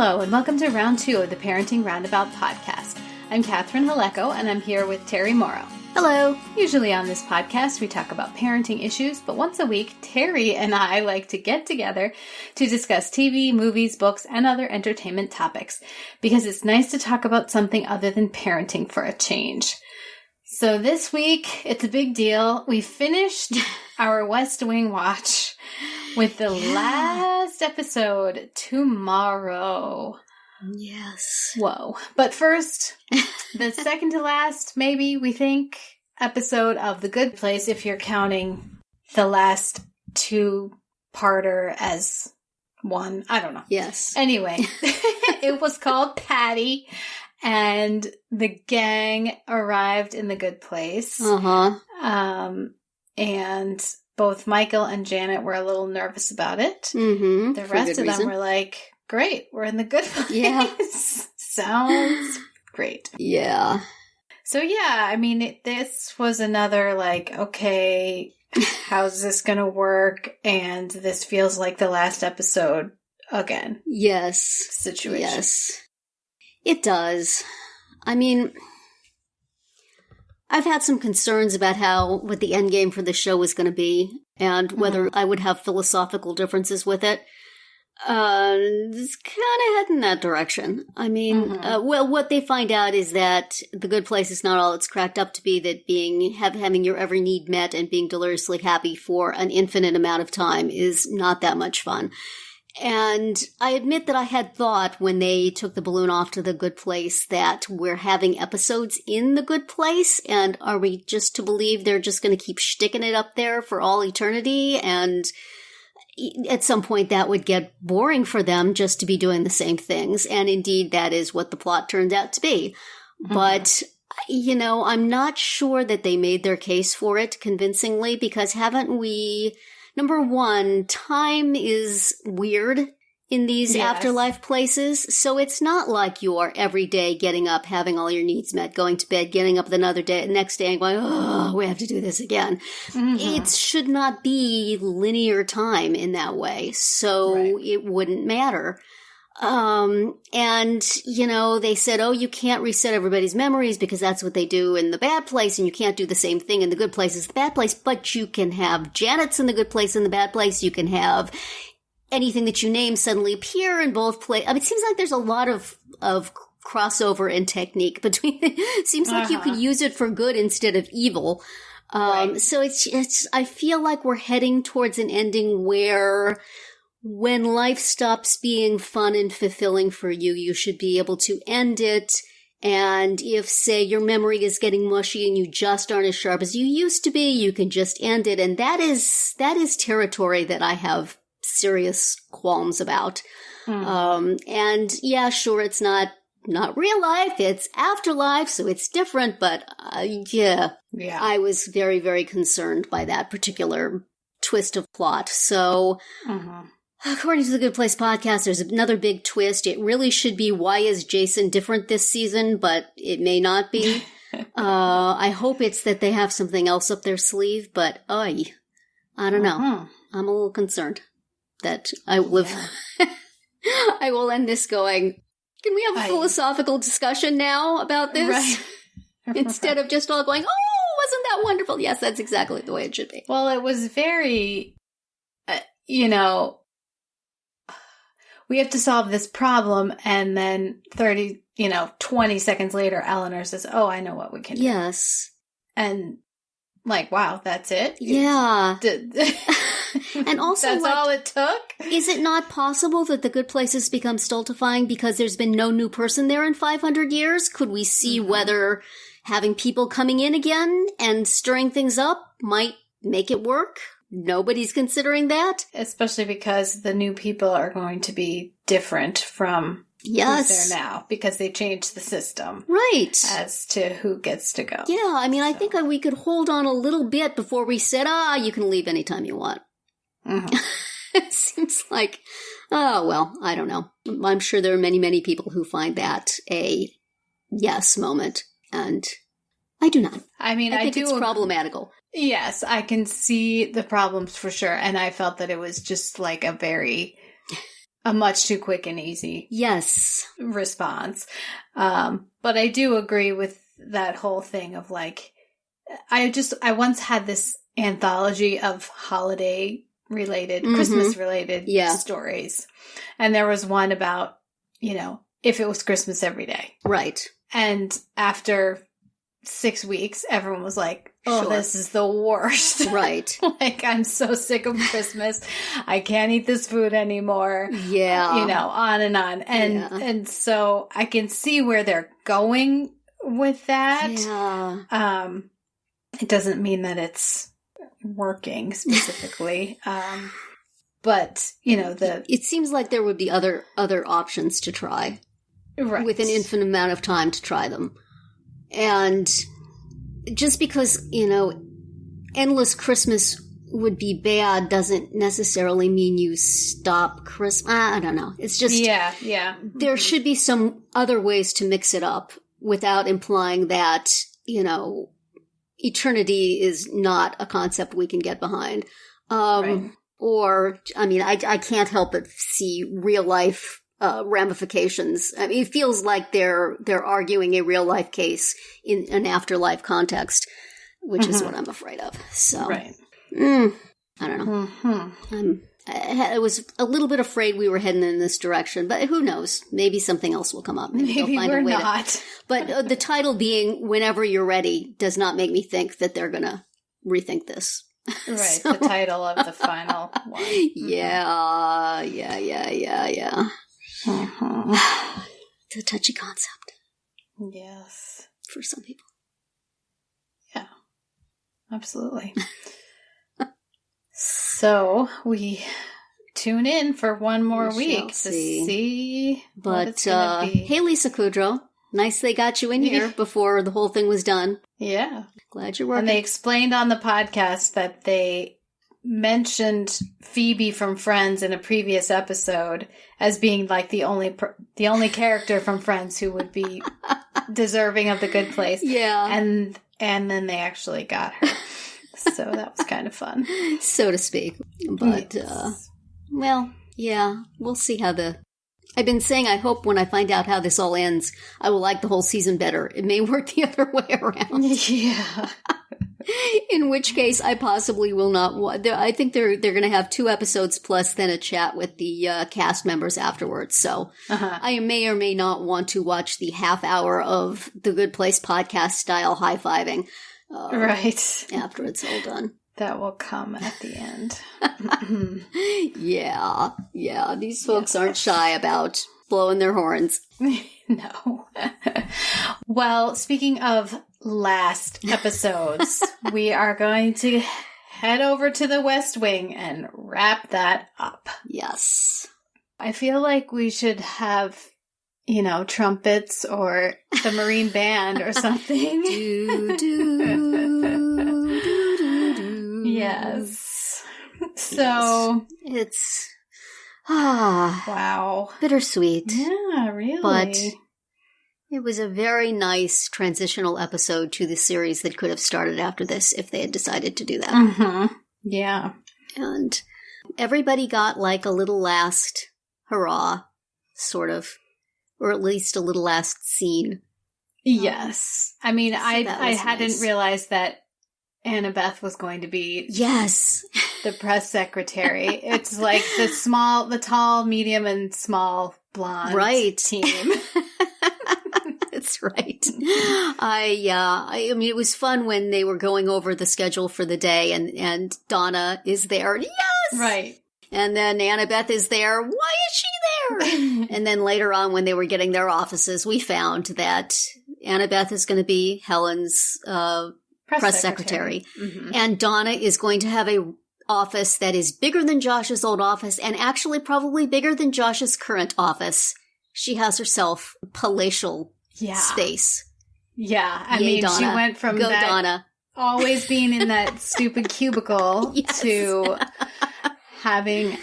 Hello, and welcome to round 2 of the Parenting Roundabout podcast. I'm Catherine Haleko, and I'm here with Terri Morrow. Hello. Usually on this podcast, we talk about parenting issues, but once a week, Terri and I like to get together to discuss TV, movies, books, and other entertainment topics, because it's nice to talk about something other than parenting for a change. So this week, it's a big deal. We finished our West Wing watch with the last episode tomorrow. Yes. Whoa. But first, the second to last, maybe, we think, episode of The Good Place, if you're counting the last two-parter as one. I don't know. Yes. Anyway, it was called Patty, and the gang arrived in The Good Place. And both Michael and Janet were a little nervous about it. Mm-hmm. The rest of them were like, great, we're in the good place. Yeah. Sounds great. Yeah. So yeah, I mean, this was another like, okay, how's this going to work? And this feels like the last episode again. Yes. Situation. Yes. It does. I mean, I've had some concerns about what the end game for the show was going to be and whether I would have philosophical differences with it. It's kind of heading that direction. I mean, well, what they find out is that the good place is not all it's cracked up to be, that having your every need met and being deliriously happy for an infinite amount of time is not that much fun. And I admit that I had thought when they took the balloon off to the good place that we're having episodes in the good place, and are we just to believe they're just going to keep sticking it up there for all eternity? And at some point that would get boring for them just to be doing the same things. And indeed, that is what the plot turned out to be. But, you know, I'm not sure that they made their case for it convincingly, because haven't we... Number one, time is weird in these afterlife places, so it's not like you're every day getting up, having all your needs met, going to bed, getting up next day and going, oh, we have to do this again. It should not be linear time in that way, so it wouldn't matter. And, you know, they said, oh, you can't reset everybody's memories because that's what they do in the bad place, and you can't do the same thing in the good place as the bad place, but you can have Janet's in the good place and the bad place. You can have anything that you name suddenly appear in both places. I mean, it seems like there's a lot of crossover and technique between it. Seems like you could use it for good instead of evil. So it's, I feel like we're heading towards an ending where when life stops being fun and fulfilling for you, you should be able to end it. And if, say, your memory is getting mushy and you just aren't as sharp as you used to be, you can just end it. And that is territory that I have serious qualms about. And yeah, sure, it's not real life, it's afterlife, so it's different. But yeah, I was very, very concerned by that particular twist of plot. So... According to the Good Place podcast, there's another big twist. It really should be, why is Jason different this season? But it may not be. I hope it's that they have something else up their sleeve, but I don't know. I'm a little concerned that I will I will end this going, can we have a philosophical discussion now about this? Right. Instead of just all going, oh, wasn't that wonderful? Yes, that's exactly the way it should be. Well, it was very, we have to solve this problem, and then 20 seconds later, Eleanor says, oh, I know what we can do. Yes. And, like, wow, that's it? Yeah. And also, that's all it took? Is it not possible that the good place has become stultifying because there's been no new person there in 500 years? Could we see whether having people coming in again and stirring things up might make it work? Nobody's considering that. Especially because the new people are going to be different from who's there now, because they changed the system. Right. As to who gets to go. Yeah, I mean, I think we could hold on a little bit before we said, you can leave anytime you want. It seems like, oh, well, I don't know. I'm sure there are many, many people who find that a yes moment, and I do not. I mean, I think it's problematical. Yes, I can see the problems for sure. And I felt that it was just like a very a much too quick and easy Yes. response. But I do agree with that whole thing of like, I once had this anthology of holiday related, Christmas related stories. And there was one about, if it was Christmas every day. Right. And after 6 weeks, everyone was like, oh, this is the worst. Right. Like, I'm so sick of Christmas. I can't eat this food anymore. Yeah. On and on. And so I can see where they're going with that. Yeah. It doesn't mean that it's working specifically. But, it seems like there would be other options to try. Right. With an infinite amount of time to try them. And just because, endless Christmas would be bad doesn't necessarily mean you stop Christmas. I don't know. It's just... Yeah. There should be some other ways to mix it up without implying that, eternity is not a concept we can get behind. Right. Or, I can't help but see real life ramifications. I mean, it feels like they're arguing a real life case in an afterlife context, which is what I'm afraid of. So, right. I don't know. I was a little bit afraid we were heading in this direction, but who knows? Maybe something else will come up. Maybe they'll find we're a way not. But the title being "Whenever You're Ready" does not make me think that they're going to rethink this. Right, so. The title of the final one. Yeah. It's a touchy concept. Yes. For some people. Yeah. Absolutely. So we tune in for one more week to see what it's going to be. Hey, Lisa Kudrow. Nice they got you in here before the whole thing was done. Yeah. Glad you're working. And they explained on the podcast that they mentioned Phoebe from Friends in a previous episode as being like the only character from Friends who would be deserving of the good place. Yeah. And then they actually got her. So that was kind of fun. So to speak. But, we'll see how I've been saying I hope when I find out how this all ends, I will like the whole season better. It may work the other way around. Yeah. In which case, I possibly will not. I think they're going to have 2 episodes plus then a chat with the cast members afterwards. So I may or may not want to watch the half hour of the Good Place podcast style high-fiving. Right. After it's all done. That will come at the end. Yeah. These folks aren't shy about blowing their horns. No. Well, speaking of last episodes, we are going to head over to the West Wing and wrap that up. Yes. I feel like we should have, trumpets or the Marine Band or something. Yes. So it's wow, bittersweet. Yeah, really. But it was a very nice transitional episode to the series that could have started after this if they had decided to do that. Mm-hmm. Yeah. And everybody got like a little last hurrah, sort of, or at least a little last scene. Yes. I mean, so I hadn't realized that Annabeth was going to be the press secretary. It's like the tall, medium, and small blonde team. That's right. I mean, it was fun when they were going over the schedule for the day, and Donna is there. Yes, right. And then Annabeth is there. Why is she there? And then later on, when they were getting their offices, we found that Annabeth is going to be Helen's press secretary. Mm-hmm. And Donna is going to have a office that is bigger than Josh's old office and actually probably bigger than Josh's current office. She has herself palatial space. Yeah. I mean, Donna. She went from Donna. Always being in that stupid cubicle to having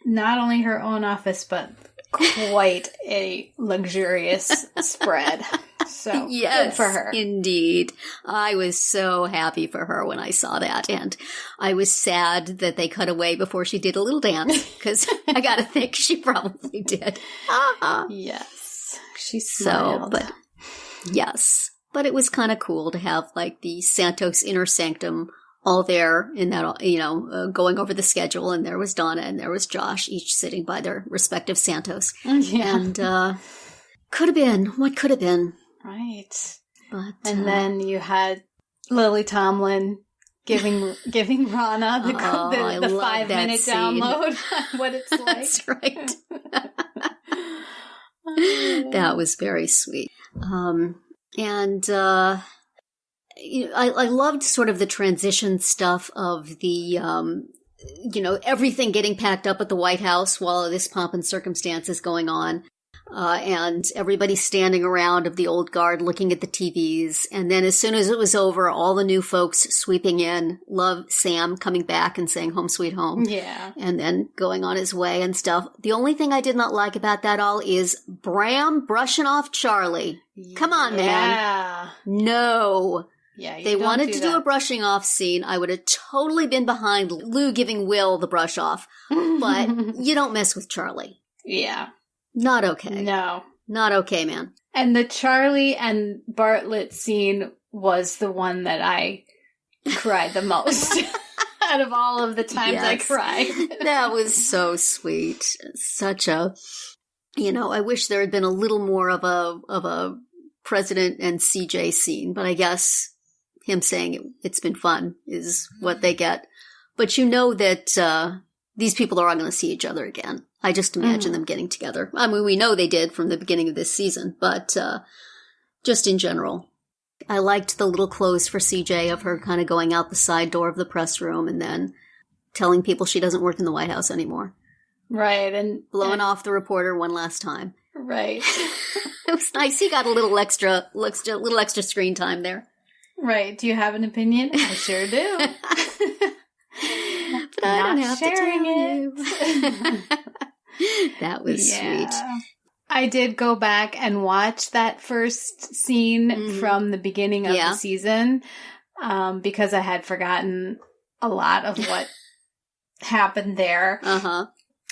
not only her own office, but quite a luxurious spread. So yes, good for her. Indeed. I was so happy for her when I saw that. And I was sad that they cut away before she did a little dance, because I got to think she probably did. Yes. She smiled. But yes. But it was kind of cool to have like the Santos inner sanctum all there in that, going over the schedule. And there was Donna and there was Josh, each sitting by their respective Santos. Yeah. And could have been. What could have been. Right. But, and then you had Lily Tomlin giving Rana the 5-minute download on what it's like. That's right. That was very sweet. I loved sort of the transition stuff of the, everything getting packed up at the White House while this pomp and circumstance is going on. And everybody standing around of the old guard looking at the TVs. And then as soon as it was over, all the new folks sweeping in. Love Sam coming back and saying home sweet home. Yeah. And then going on his way and stuff. The only thing I did not like about that all is Bram brushing off Charlie. Come on, man. No. Yeah, they wanted to do a brushing off scene. I would have totally been behind Lou giving Will the brush off. But you don't mess with Charlie. Yeah. Not okay. No. Not okay, man. And the Charlie and Bartlett scene was the one that I cried the most out of all of the times I cried. That was so sweet. Such a, I wish there had been a little more of a President and CJ scene, but I guess him saying it's been fun is what they get. But that these people are all going to see each other again. I just imagine them getting together. I mean, we know they did from the beginning of this season, but just in general. I liked the little close for CJ of her kind of going out the side door of the press room and then telling people she doesn't work in the White House anymore. Right. And blowing off the reporter one last time. Right. It was nice. He got a little extra screen time there. Right. Do you have an opinion? I sure do. But I don't have to tell you. That was sweet. I did go back and watch that first scene from the beginning of the season because I had forgotten a lot of what happened there. Uh-huh.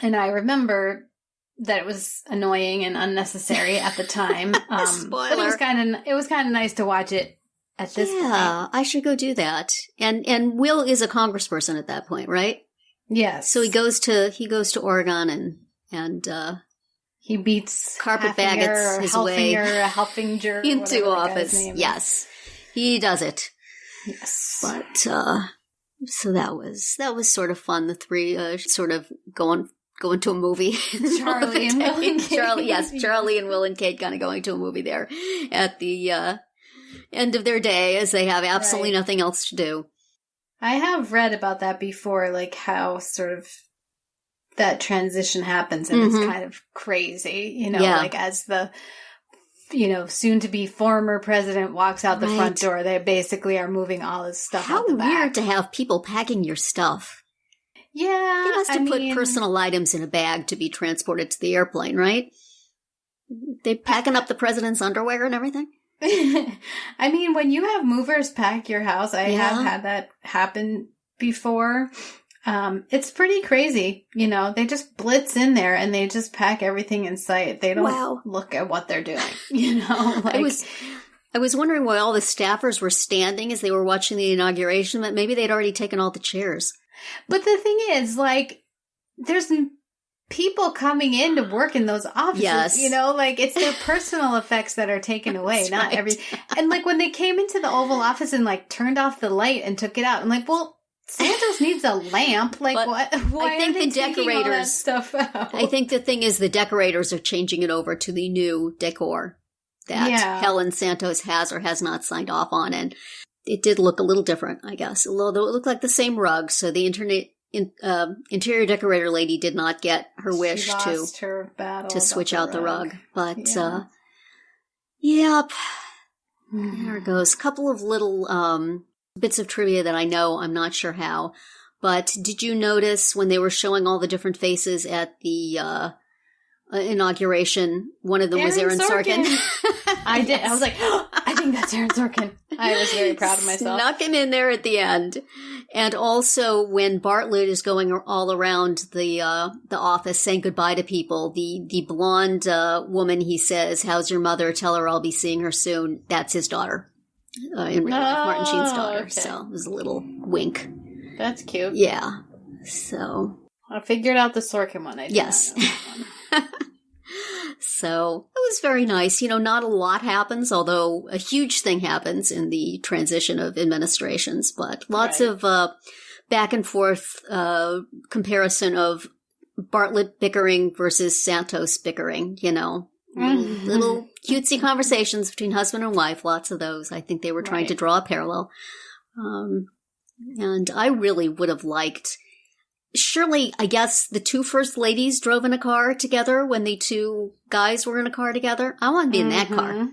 And I remember that it was annoying and unnecessary at the time. Spoiler. But it was kind of nice to watch it at this point. Yeah, I should go do that. And Will is a congressperson at that point, right? Yes. So he goes to Oregon and he beats carpetbaggets his way Helfinger into office. Yes, he does it. Yes, but so that was sort of fun. The three sort of going to a movie. Charlie and Will and Kate. Charlie and Will and Kate kind of going to a movie there at the end of their day as they have absolutely nothing else to do. I have read about that before, like how sort of that transition happens and it's kind of crazy, like as the, soon-to-be former president walks out the front door, they basically are moving all his stuff out the back. How weird to have people packing your stuff. Yeah. They must have put personal items in a bag to be transported to the airplane, right? They packing up the president's underwear and everything? I mean, when you have movers pack your house, I have had that happen before. It's pretty crazy. They just blitz in there and they just pack everything in sight. They don't look at what they're doing, I was wondering why all the staffers were standing as they were watching the inauguration, but maybe they'd already taken all the chairs. But the thing is, there's people coming in to work in those offices, it's their personal effects that are taken away, not every. And when they came into the Oval Office and turned off the light and took it out, I'm like, well, Santos needs a lamp. What? Why I think the decorators all that stuff out? I think the thing is the decorators are changing it over to the new decor that Helen Santos has or has not signed off on, and it did look a little different, I guess. Although it looked like the same rug, so the interior decorator lady did not get her wish to switch out the rug. But yep, there it goes. A couple of little bits of trivia that I know, I'm not sure how, but did you notice when they were showing all the different faces at the inauguration. One of them was Aaron Sorkin. I did. I was like, oh, I think that's Aaron Sorkin. I was very proud of myself. Snuck him in there at the end. And also when Bartlett is going all around the office saying goodbye to people, the blonde woman, he says, "How's your mother? Tell her I'll be seeing her soon." That's his daughter. In real life, Martin Sheen's daughter. Okay. So it was a little wink. That's cute. Yeah. So I figured out the Sorkin one. I did yes. Not know that one. So it was very nice. Not a lot happens, although a huge thing happens in the transition of administrations, but lots of back and forth comparison of Bartlett bickering versus Santos bickering, little cutesy conversations between husband and wife, lots of those. I think they were trying to draw a parallel. And I really would have liked, surely, I guess the two first ladies drove in a car together when the two guys were in a car together. I want to be in that car.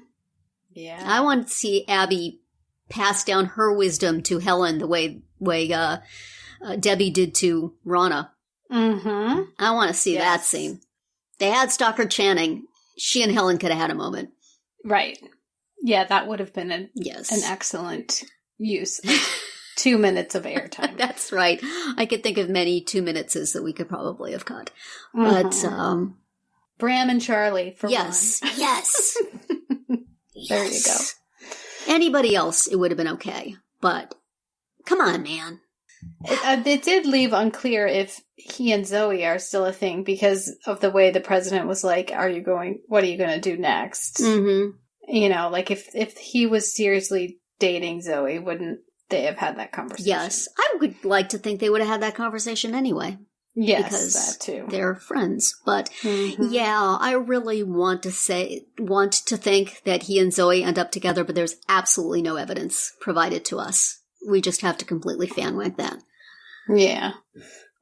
Yeah. I want to see Abby pass down her wisdom to Helen the way Debbie did to Rana. Mm-hmm. I want to see that scene. They had Stockard Channing. She and Helen could have had a moment. Right. Yeah, that would have been an excellent use of 2 minutes of airtime. That's right. I could think of many 2 minutes that we could probably have cut. But Bram and Charlie for one. Yes. There you go. Anybody else, it would have been okay. But come on, man. It did leave unclear if he and Zoe are still a thing because of the way the president was like, what are you going to do next? Mm-hmm. Like if he was seriously dating Zoe, wouldn't they have had that conversation? Yes. I would like to think they would have had that conversation anyway. Yes, because that too. They're friends. But yeah, I really want to think that he and Zoe end up together, but there's absolutely no evidence provided to us. We just have to completely fanwag that. Yeah.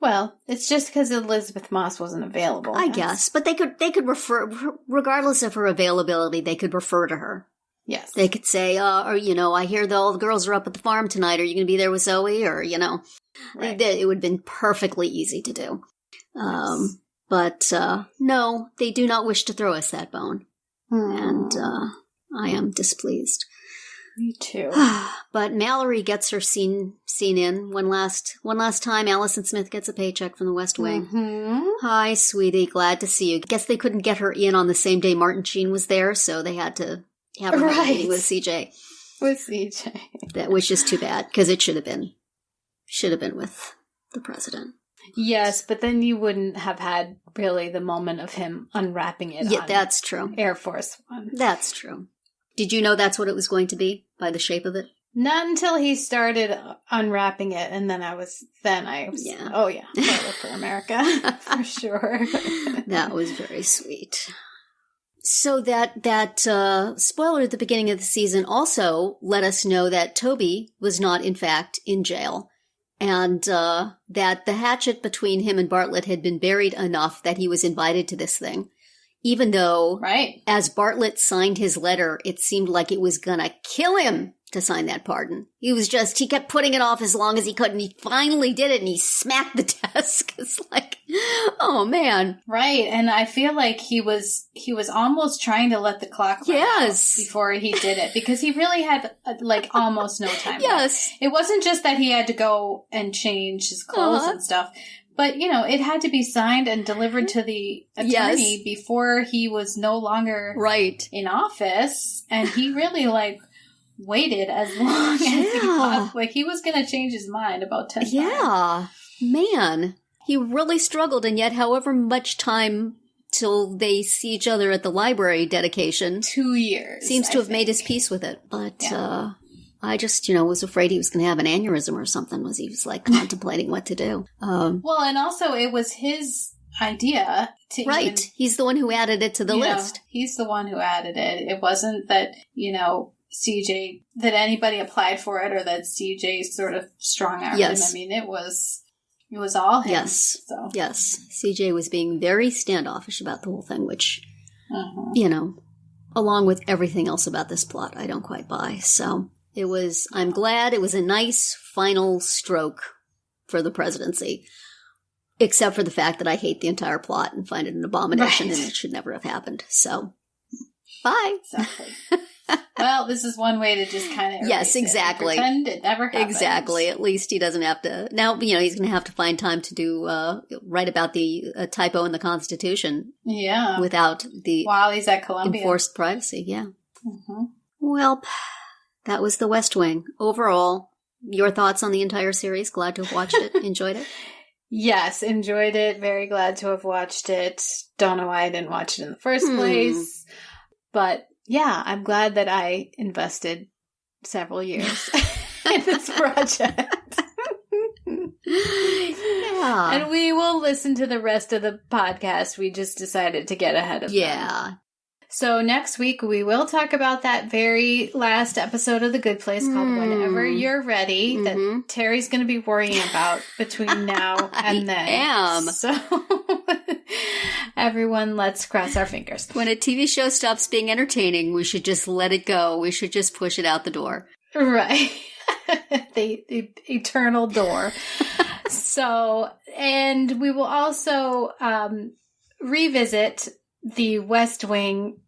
Well, it's just because Elizabeth Moss wasn't available. I guess. But they could refer, regardless of her availability, they could refer to her. Yes. They could say, I hear all the girls are up at the farm tonight. Are you going to be there with Zoe? Or, Right. It would have been perfectly easy to do. But no, they do not wish to throw us that bone. And I am displeased. Me too. But Mallory gets her scene in one last time. Allison Smith gets a paycheck from the West Wing. Mm-hmm. Hi, sweetie. Glad to see you. Guess they couldn't get her in on the same day Martin Sheen was there, so they had to have her meeting with CJ. With CJ. Which is too bad, because it should have been with the president. Yes, but then you wouldn't have had really the moment of him unwrapping it. Yeah, that's true. Air Force One. That's true. Did you know that's what it was going to be by the shape of it? Not until he started unwrapping it, and then I was yeah. Oh yeah, Toilet for America, for sure. That was very sweet. So that spoiler at the beginning of the season also let us know that Toby was not, in fact, in jail. And that the hatchet between him and Bartlett had been buried enough that he was invited to this thing. Even though, as Bartlett signed his letter, it seemed like it was gonna kill him to sign that pardon. He kept putting it off as long as he could, and he finally did it, and he smacked the desk. It's like, oh man. Right, and I feel like he was almost trying to let the clock run out before he did it, because he really had, almost no time left. It wasn't just that he had to go and change his clothes and stuff, but, it had to be signed and delivered to the attorney before he was no longer in office, and he really, waited as long as he possibly. He was going to change his mind about 10 times. Yeah, man. He really struggled, and yet however much time till they see each other at the library dedication. 2 years. Seems to have made his peace with it. But I just, was afraid he was going to have an aneurysm or something as he was, contemplating what to do. Well, and also it was his idea to He's the one who added it to the list. He's the one who added it. It wasn't that, CJ, that anybody applied for it or that CJ sort of strong-armed him. I mean, it was all him. Yes. So. Yes. CJ was being very standoffish about the whole thing, which, along with everything else about this plot, I don't quite buy. So I'm glad it was a nice final stroke for the presidency. Except for the fact that I hate the entire plot and find it an abomination Right. and it should never have happened. So, bye. Exactly. Well, this is one way to just kind of Yes, exactly. pretend it never happened. Exactly. At least he doesn't have to. Now, he's going to have to find time to do write about the typo in the Constitution. Yeah. Without the while he's at Columbia. enforced privacy. Yeah. Mm-hmm. Well, that was The West Wing. Overall, your thoughts on the entire series? Glad to have watched it. Enjoyed it? Yes, enjoyed it. Very glad to have watched it. Don't know why I didn't watch it in the first place. But yeah, I'm glad that I invested several years in this project. Yeah. And we will listen to the rest of the podcast. We just decided to get ahead of them. Yeah. So next week we will talk about that very last episode of The Good Place called Whenever You're Ready that Terry's going to be worrying about between now and then. I am. So everyone, let's cross our fingers. When a TV show stops being entertaining, we should just let it go. We should just push it out the door. Right. the eternal door. So, and we will also revisit The West Wing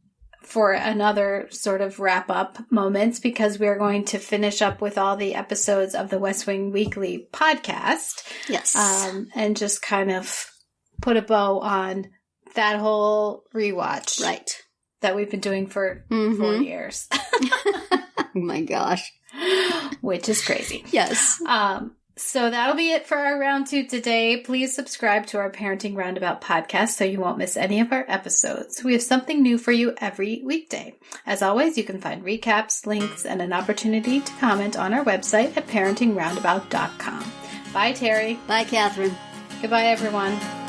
for another sort of wrap-up moments because we're going to finish up with all the episodes of the West Wing Weekly podcast. Yes. And just kind of put a bow on that whole rewatch. Right. That we've been doing for 4 years. Oh my gosh. Which is crazy. Yes. So that'll be it for our round 2 today. Please subscribe to our Parenting Roundabout podcast so you won't miss any of our episodes. We have something new for you every weekday. As always, you can find recaps, links, and an opportunity to comment on our website at parentingroundabout.com. Bye, Terri. Bye, Catherine. Goodbye, everyone.